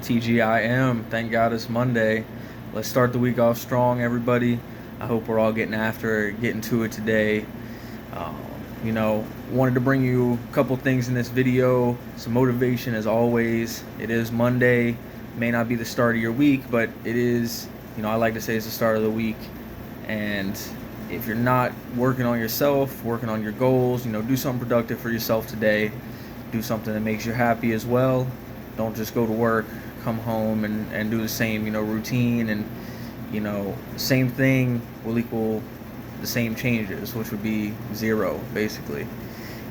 TGIM. Thank God it's Monday. Let's start the week off strong, everybody. I hope we're all getting after it, getting to it today. Um, Wanted to bring you a couple things in this video. Some motivation as always. It is Monday. May not be the start of your week, but it is, I like to say it's the start of the week. And if you're not working on yourself, working on your goals, do something productive for yourself today. Do something that makes you happy as well. Don't just go to work, come home and do the same, routine, and same thing will equal the same changes, which would be zero, basically.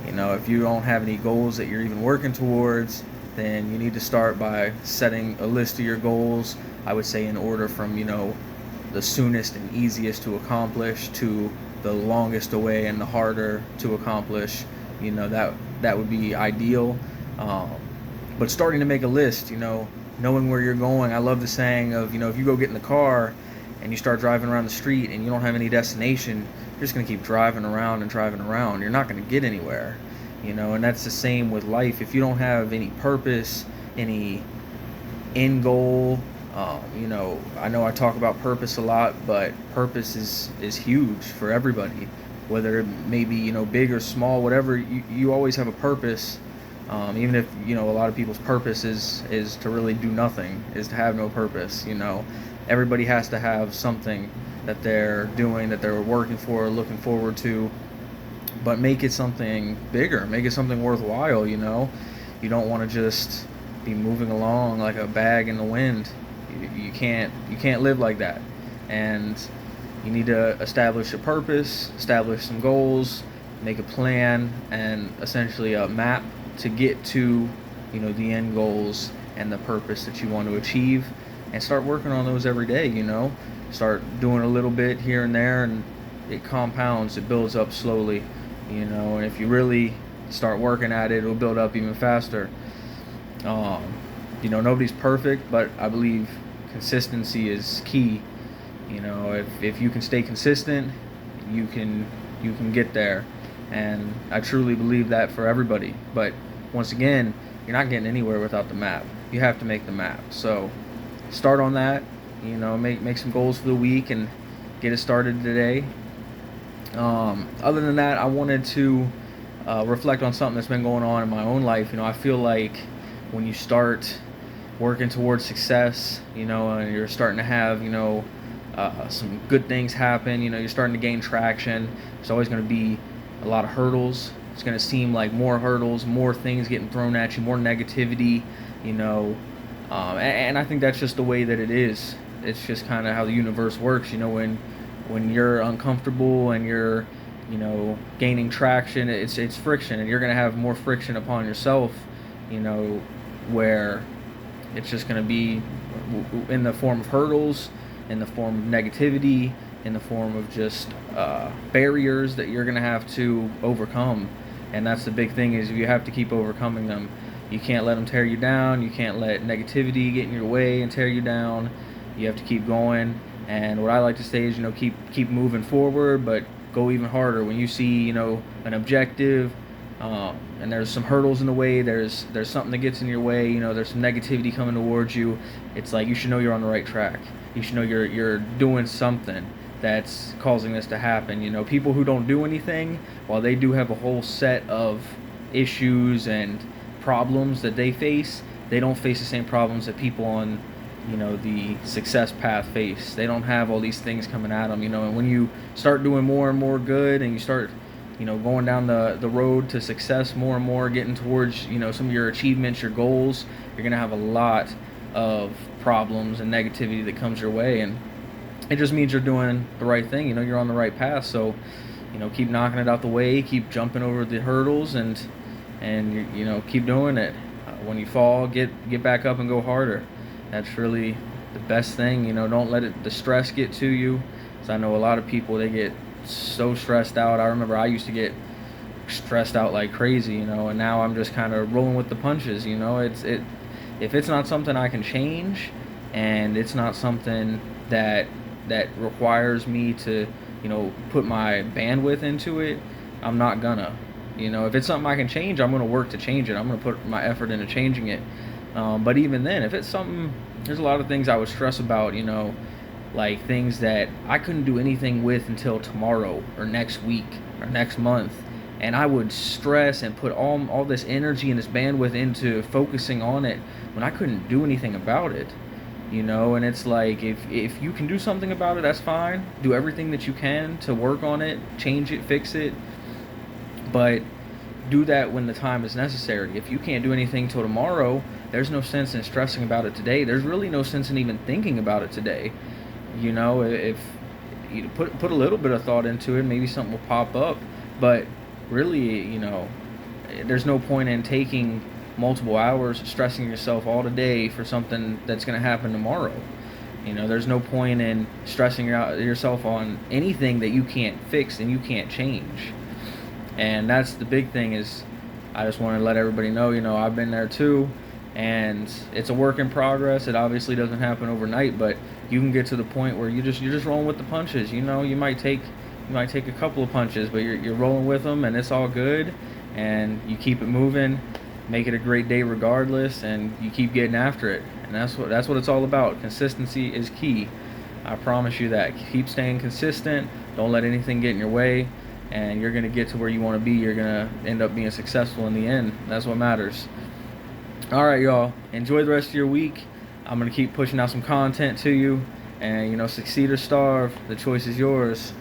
If you don't have any goals that you're even working towards, then you need to start by setting a list of your goals. I would say in order from, the soonest and easiest to accomplish to the longest away and the harder to accomplish. That would be ideal. But starting to make a list, knowing where you're going. I love the saying of, if you go get in the car and you start driving around the street and you don't have any destination, you're just going to keep driving around and driving around. You're not going to get anywhere, and that's the same with life. If you don't have any purpose, any end goal, I know I talk about purpose a lot, but purpose is huge for everybody, whether it may be, big or small, whatever, you always have a purpose. Even if, a lot of people's purpose is to really do nothing, is to have no purpose. Everybody has to have something that they're doing, that they're working for, looking forward to, but make it something bigger, make it something worthwhile. You don't want to just be moving along like a bag in the wind. You can't live like that. And you need to establish a purpose, establish some goals, make a plan, and essentially a map to get to, the end goals and the purpose that you want to achieve, and start working on those every day. Start doing a little bit here and there, and it compounds, it builds up slowly, and if you really start working at it, it'll build up even faster. Nobody's perfect, but I believe consistency is key. If you can stay consistent, you can get there. And I truly believe that for everybody. But once again, you're not getting anywhere without the map. You have to make the map. So start on that. Make some goals for the week and get it started today. Other than that, I wanted to reflect on something that's been going on in my own life. I feel like when you start working towards success, and you're starting to have, some good things happen, you're starting to gain traction, there's always going to be a lot of hurdles. It's going to seem like more hurdles, more things getting thrown at you, more negativity, and I think that's just the way that it is. It's just kind of how the universe works. When you're uncomfortable and you're, gaining traction, it's friction, and you're going to have more friction upon yourself, where it's just going to be in the form of hurdles, in the form of negativity, in the form of just barriers that you're going to have to overcome. And that's the big thing, is you have to keep overcoming them. You can't let them tear you down. You can't let negativity get in your way and tear you down. You have to keep going. And what I like to say is, keep moving forward, but go even harder. When you see, an objective, and there's some hurdles in the way, there's something that gets in your way, there's some negativity coming towards you, it's like you should know you're on the right track. You should know you're doing something that's causing this to happen. People who don't do anything, while they do have a whole set of issues and problems that they face, they don't face the same problems that people on, the success path face. They don't have all these things coming at them, and when you start doing more and more good, and you start, going down the road to success more and more, getting towards, some of your achievements, your goals, you're going to have a lot of problems and negativity that comes your way, and it just means you're doing the right thing. You're on the right path. So, keep knocking it out the way, keep jumping over the hurdles, and keep doing it. When you fall, get back up and go harder. That's really the best thing. Don't let the stress get to you. So I know a lot of people, they get so stressed out. I remember I used to get stressed out like crazy, and now I'm just kind of rolling with the punches. If it's not something I can change, and it's not something that requires me to, put my bandwidth into it, I'm not gonna. If it's something I can change, I'm gonna work to change it. I'm gonna put my effort into changing it. But even then, if it's something, there's a lot of things I would stress about, like things that I couldn't do anything with until tomorrow or next week or next month. And I would stress and put all this energy and this bandwidth into focusing on it when I couldn't do anything about it. And it's like, if you can do something about it, that's fine. Do everything that you can to work on it, change it, fix it. But do that when the time is necessary. If you can't do anything till tomorrow, there's no sense in stressing about it today. There's really no sense in even thinking about it today. If you put a little bit of thought into it, maybe something will pop up. But really, there's no point in taking multiple hours stressing yourself all day for something that's going to happen tomorrow. There's no point in stressing yourself on anything that you can't fix and you can't change. And that's the big thing. Is I just want to let everybody know, I've been there too, and it's a work in progress. It obviously doesn't happen overnight, but you can get to the point where you're just rolling with the punches. You might take a couple of punches, but you're rolling with them, and it's all good. And you keep it moving, make it a great day regardless, and you keep getting after it. And that's what it's all about. Consistency is key. I promise you that. Keep staying consistent. Don't let anything get in your way, and you're going to get to where you want to be. You're going to end up being successful in the end. That's what matters. All right, y'all. Enjoy the rest of your week. I'm going to keep pushing out some content to you. And, succeed or starve. The choice is yours.